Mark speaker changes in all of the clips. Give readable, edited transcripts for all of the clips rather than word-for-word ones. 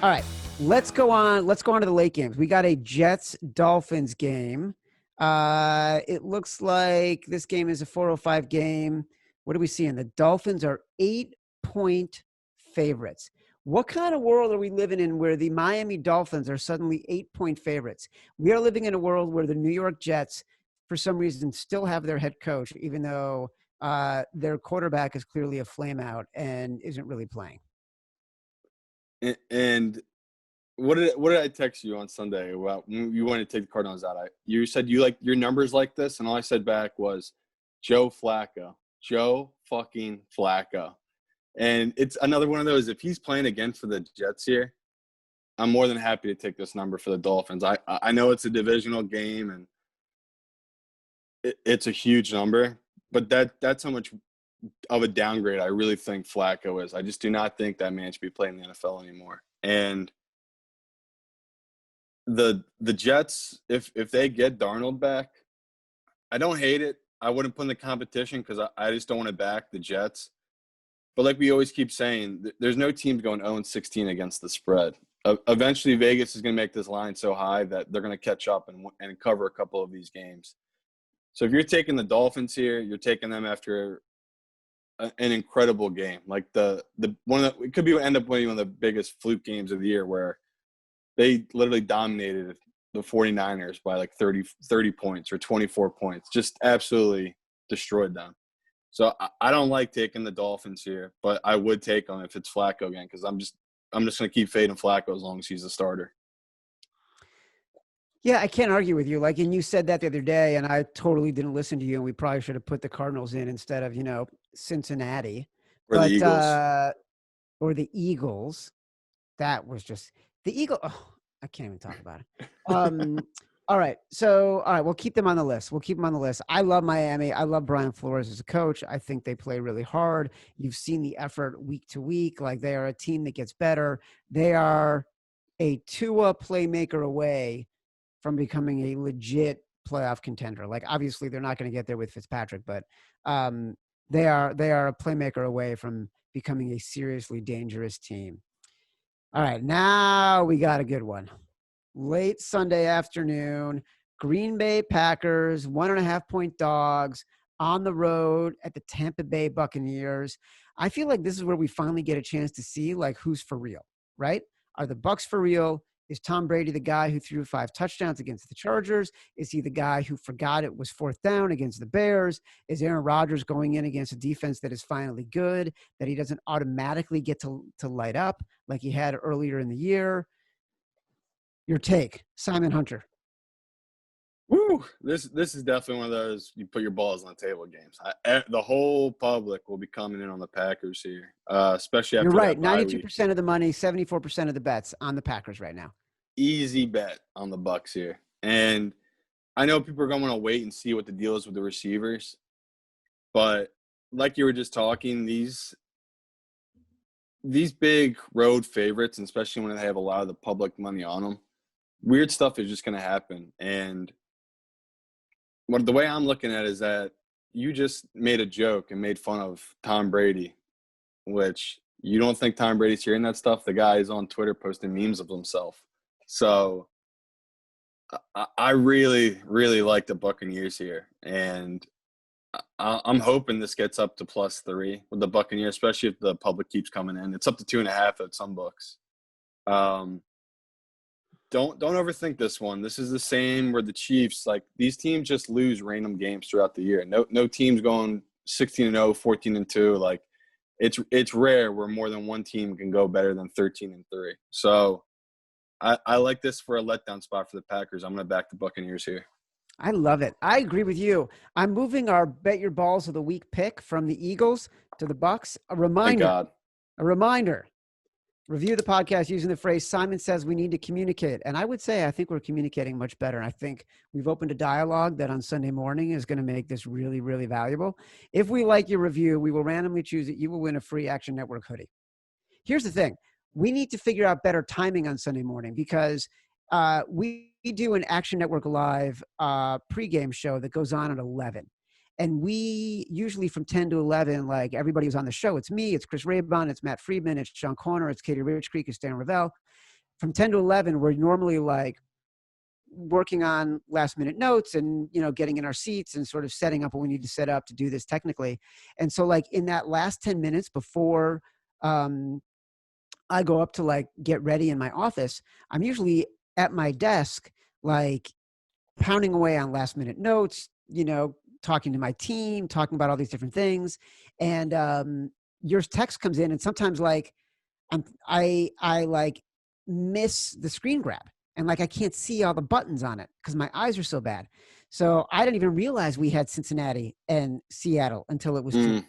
Speaker 1: All right, let's go on. Let's go on to the late games. We got a Jets-Dolphins game. It looks like this game is a 4:05 game. What are we seeing? The Dolphins are 8-point favorites. What kind of world are we living in where the Miami Dolphins are suddenly 8-point favorites? We are living in a world where the New York Jets, for some reason, still have their head coach, even though their quarterback is clearly a flameout and isn't really playing.
Speaker 2: And what did I text you on Sunday about when you wanted to take the Cardinals out? You said you like your numbers like this, and all I said back was Joe Flacco. Joe fucking Flacco. And it's another one of those, if he's playing again for the Jets here, I'm more than happy to take this number for the Dolphins. I know it's a divisional game, and it's a huge number, but that's how much of a downgrade I really think Flacco is. I just do not think that man should be playing in the NFL anymore. And the Jets, if they get Darnold back, I don't hate it. I wouldn't put in the competition because I just don't want to back the Jets. But like we always keep saying, there's no teams going 0-16 against the spread. Eventually, Vegas is going to make this line so high that they're going to catch up and cover a couple of these games. So if you're taking the Dolphins here, you're taking them after an incredible game. Like it could be end up winning one of the biggest fluke games of the year where they literally dominated the 49ers by like 30 points or 24 points, just absolutely destroyed them. So I don't like taking the Dolphins here, but I would take them if it's Flacco again because I'm just going to keep fading Flacco as long as he's a starter.
Speaker 1: Yeah, I can't argue with you. Like, and you said that the other day, and I totally didn't listen to you, and we probably should have put the Cardinals in instead of, Cincinnati.
Speaker 2: Or the Eagles.
Speaker 1: Or the Eagles. That was just the Eagle. Oh, I can't even talk about it. All right. So, we'll keep them on the list. I love Miami. I love Brian Flores as a coach. I think they play really hard. You've seen the effort week to week. Like, they are a team that gets better. They are a Tua playmaker away from becoming a legit playoff contender. Like, obviously they're not going to get there with Fitzpatrick, but they are a playmaker away from becoming a seriously dangerous team. All right, now we got a good one. Late Sunday afternoon, Green Bay Packers, 1.5-point dogs on the road at the Tampa Bay Buccaneers. I feel like this is where we finally get a chance to see like who's for real, right? Are the Bucs for real? Is Tom Brady the guy who threw 5 touchdowns against the Chargers? Is he the guy who forgot it was 4th down against the Bears? Is Aaron Rodgers going in against a defense that is finally good, that he doesn't automatically get to light up like he had earlier in the year? Your take, Simon Hunter.
Speaker 2: Woo! This is definitely one of those you put your balls on the table games. The whole public will be coming in on the Packers here, especially after
Speaker 1: You're right.
Speaker 2: that
Speaker 1: 92% of the money, 74% of the bets on the Packers right now.
Speaker 2: Easy bet on the Bucs here, and I know people are going to want to wait and see what the deal is with the receivers, but like you were just talking, these big road favorites, especially when they have a lot of the public money on them, weird stuff is just going to happen. And the way I'm looking at it is that you just made a joke and made fun of Tom Brady, which you don't think Tom Brady's hearing that stuff. The guy is on Twitter posting memes of himself. So I really, really like the Buccaneers here. And I'm hoping this gets up to +3 with the Buccaneers, especially if the public keeps coming in. It's up to 2.5 at some books. Don't overthink this one. This is the same where the Chiefs, like these teams just lose random games throughout the year. No team's going 16-0, 14-2. Like it's rare where more than one team can go better than 13-3. So I like this for a letdown spot for the Packers. I'm going to back the Buccaneers here.
Speaker 1: I love it. I agree with you. I'm moving our Bet Your Balls of the Week pick from the Eagles to the Bucs. A reminder. Review the podcast using the phrase Simon says we need to communicate. And I would say I think we're communicating much better. And I think we've opened a dialogue that on Sunday morning is going to make this really, really valuable. If we like your review, we will randomly choose it. You will win a free Action Network hoodie. Here's the thing. We need to figure out better timing on Sunday morning because we do an Action Network Live pregame show that goes on at 11. And we usually from 10 to 11, like everybody was on the show. It's me, it's Chris Raybon, it's Matt Friedman, it's Sean Corner, it's Katie Richcreek, it's Dan Ravel. From 10 to 11, we're normally like working on last minute notes and, getting in our seats and sort of setting up what we need to set up to do this technically. And so like in that last 10 minutes before I go up to like get ready in my office, I'm usually at my desk, like pounding away on last minute notes, talking to my team, talking about all these different things. And your text comes in and sometimes like I like miss the screen grab and like I can't see all the buttons on it because my eyes are so bad. So I didn't even realize we had Cincinnati and Seattle until it was too.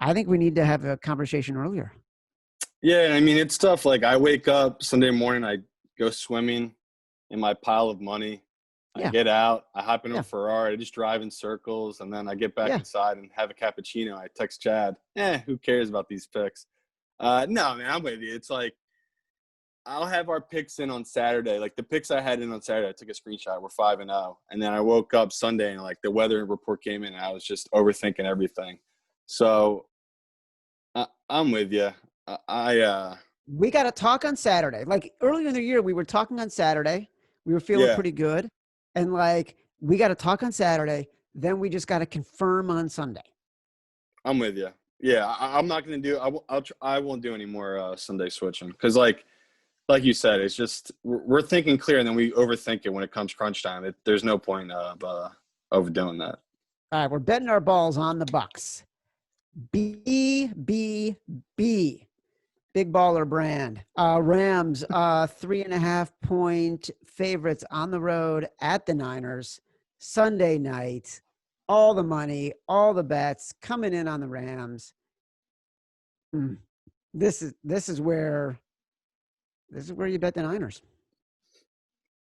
Speaker 1: I think we need to have a conversation earlier.
Speaker 2: Yeah, I mean, it's tough. Like I wake up Sunday morning, I go swimming in my pile of money. I get out, I hop in a Ferrari, I just drive in circles, and then I get back inside and have a cappuccino. I text Chad, who cares about these picks? No, man, I'm with you. It's like I'll have our picks in on Saturday. Like the picks I had in on Saturday, I took a screenshot. We're 5-0, and then I woke up Sunday and like the weather report came in, and I was just overthinking everything. So I'm with you.
Speaker 1: We got to talk on Saturday. Like earlier in the year, we were talking on Saturday. We were feeling pretty good. And like, we got to talk on Saturday. Then we just got to confirm on Sunday.
Speaker 2: I'm with you. Yeah. I'm not going to do, I won't do any more Sunday switching. Cause like you said, it's just, we're thinking clear and then we overthink it when it comes crunch time. There's no point of overdoing that.
Speaker 1: All right. We're betting our balls on the Bucks. BBB. Big baller brand. Rams, 3.5 point favorites on the road at the Niners. Sunday night. All the money, all the bets coming in on the Rams. This is where you bet the Niners.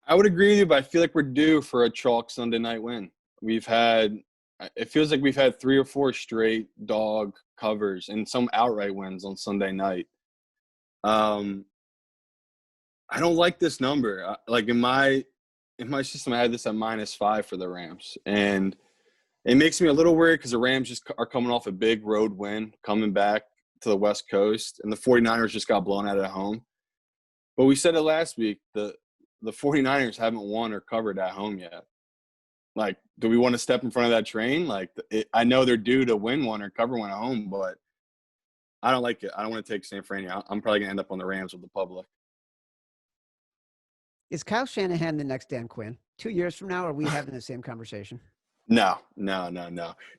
Speaker 2: I would agree with you, but I feel like we're due for a chalk Sunday night win. It feels like we've had 3 or 4 straight dog covers and some outright wins on Sunday night. I don't like this number. Like in my system, I had this at -5 for the Rams, and it makes me a little worried because the Rams just are coming off a big road win, coming back to the West Coast, and the 49ers just got blown out at home. But we said it last week, the 49ers haven't won or covered at home yet. Like, do we want to step in front of that train? Like, I know they're due to win one or cover one at home, but I don't like it. I don't want to take San Fran. I'm probably going to end up on the Rams with the public.
Speaker 1: Is Kyle Shanahan the next Dan Quinn? 2 years from now, are we having the same conversation?
Speaker 2: No.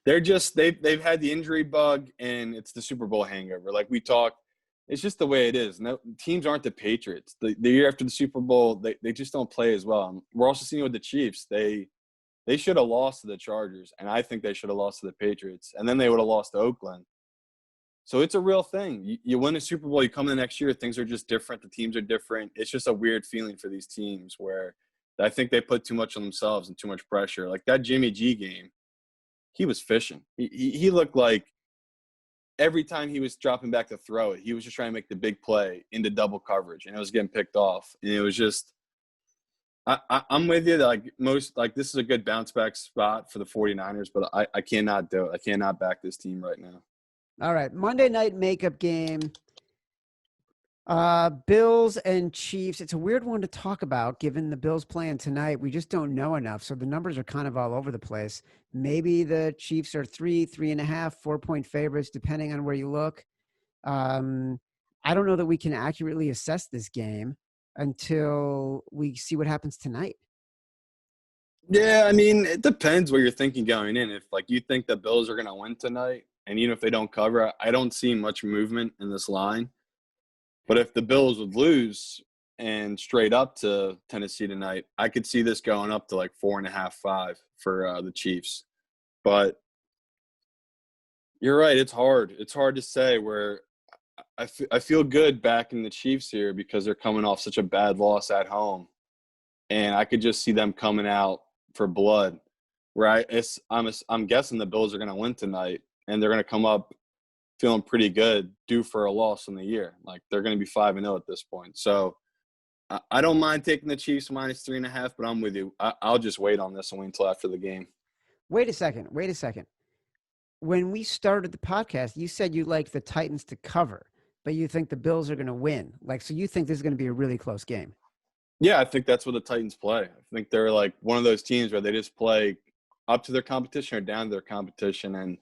Speaker 2: They're just they've had the injury bug, and it's the Super Bowl hangover. Like we talked, it's just the way it is. No, teams aren't the Patriots. The year after the Super Bowl, they just don't play as well. We're also seeing with the Chiefs. They should have lost to the Chargers, and I think they should have lost to the Patriots, and then they would have lost to Oakland. So it's a real thing. You win a Super Bowl, you come in the next year, things are just different. The teams are different. It's just a weird feeling for these teams where I think they put too much on themselves and too much pressure. Like that Jimmy G game, he was fishing. He looked like every time he was dropping back to throw it, he was just trying to make the big play into double coverage, and it was getting picked off. And it was just I'm with you that this is a good bounce back spot for the 49ers, but I cannot do it. I cannot back this team right now.
Speaker 1: All right, Monday night makeup game. Bills and Chiefs. It's a weird one to talk about given the Bills playing tonight. We just don't know enough. So the numbers are kind of all over the place. Maybe the Chiefs are 3.5, 4-point favorites, depending on where you look. I don't know that we can accurately assess this game until we see what happens tonight.
Speaker 2: Yeah, I mean, it depends what you're thinking going in. If you think the Bills are going to win tonight, and even if they don't cover, I don't see much movement in this line. But if the Bills would lose and straight up to Tennessee tonight, I could see this going up to 4.5, 5 for the Chiefs. But you're right. It's hard. It's hard to say where I feel good backing the Chiefs here because they're coming off such a bad loss at home. And I could just see them coming out for blood. Right? I'm guessing the Bills are going to win tonight, and they're going to come up feeling pretty good, due for a loss in the year. They're going to be 5-0 at this point. So I don't mind taking the Chiefs -3.5, but I'm with you. I'll just wait on this and wait until after the game.
Speaker 1: Wait a second. when we started the podcast, you said you like the Titans to cover, but you think the Bills are going to win. Like, so you think this is going to be a really close game?
Speaker 2: Yeah, I think that's what the Titans play. I think they're like one of those teams where they just play up to their competition or down to their competition. And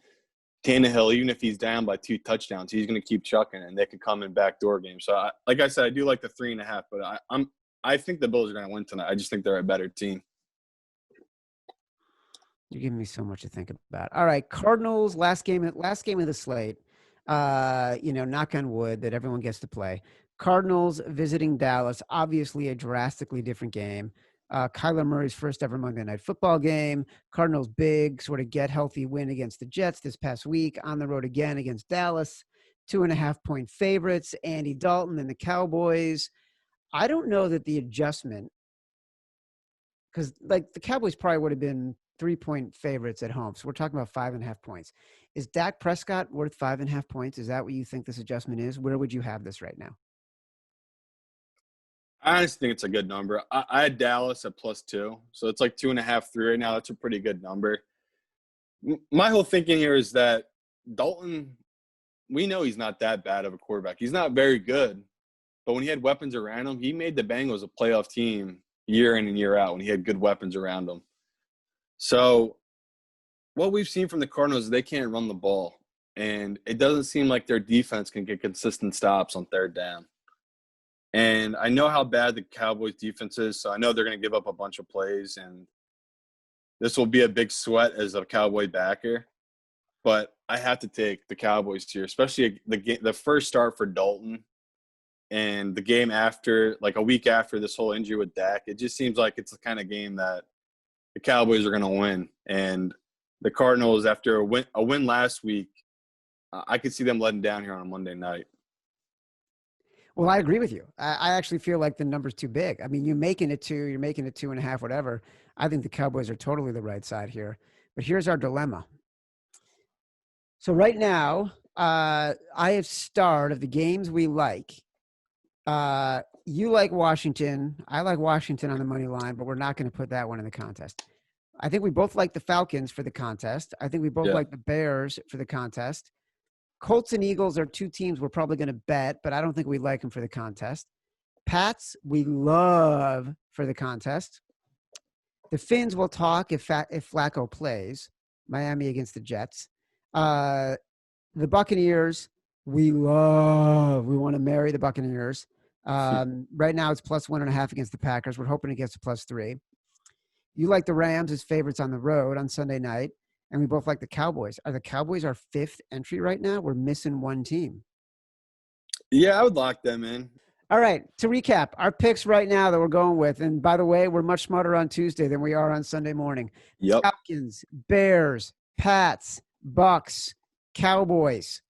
Speaker 2: Tannehill, even if he's down by 2 touchdowns, he's going to keep chucking, and they could come in backdoor games. So, like I said, I do like the 3.5, but I think the Bills are going to win tonight. I just think they're a better team.
Speaker 1: You're giving me so much to think about. All right, Cardinals, last game of the slate. Knock on wood that everyone gets to play. Cardinals visiting Dallas, obviously a drastically different game. Kyler Murray's first ever Monday Night Football game. Cardinals big sort of get healthy win against the Jets this past week, on the road again against Dallas. 2.5-point favorites, Andy Dalton and the Cowboys. I don't know that the adjustment, because like the Cowboys probably would have been 3-point favorites at home. So we're talking about 5.5 points. Is Dak Prescott worth 5.5 points? Is that what you think this adjustment is? Where would you have this right now?
Speaker 2: I honestly think it's a good number. I had Dallas at +2, so it's like 2.5, 3 right now. That's a pretty good number. My whole thinking here is that Dalton, we know he's not that bad of a quarterback. He's not very good, but when he had weapons around him, he made the Bengals a playoff team year in and year out when he had good weapons around him. So what we've seen from the Cardinals is they can't run the ball, and it doesn't seem like their defense can get consistent stops on third down. And I know how bad the Cowboys defense is, so I know they're going to give up a bunch of plays, and this will be a big sweat as a Cowboy backer. But I have to take the Cowboys here, especially the first start for Dalton and the game after, like a week after this whole injury with Dak. It just seems like it's the kind of game that the Cowboys are going to win. And the Cardinals, after a win last week, I could see them letting down here on a Monday night.
Speaker 1: Well, I agree with you. I actually feel like the number's too big. I mean, you're making it 2, you're making it 2.5, whatever. I think the Cowboys are totally the right side here. But here's our dilemma. So right now, I have starred of the games we like. You like Washington. I like Washington on the money line, but we're not going to put that one in the contest. I think we both like the Falcons for the contest. I think we both like the Bears for the contest. Colts and Eagles are 2 teams we're probably going to bet, but I don't think we like them for the contest. Pats, we love for the contest. The Finns will talk if Flacco plays. Miami against the Jets. The Buccaneers, we love. We want to marry the Buccaneers. Right now it's +1.5 against the Packers. We're hoping it gets to +3. You like the Rams as favorites on the road on Sunday night. And we both like the Cowboys. Are the Cowboys our 5th entry right now? We're missing one team.
Speaker 2: Yeah, I would lock them in.
Speaker 1: All right. To recap, our picks right now that we're going with, and by the way, we're much smarter on Tuesday than we are on Sunday morning.
Speaker 2: Yep.
Speaker 1: Falcons, Bears, Pats, Bucks, Cowboys.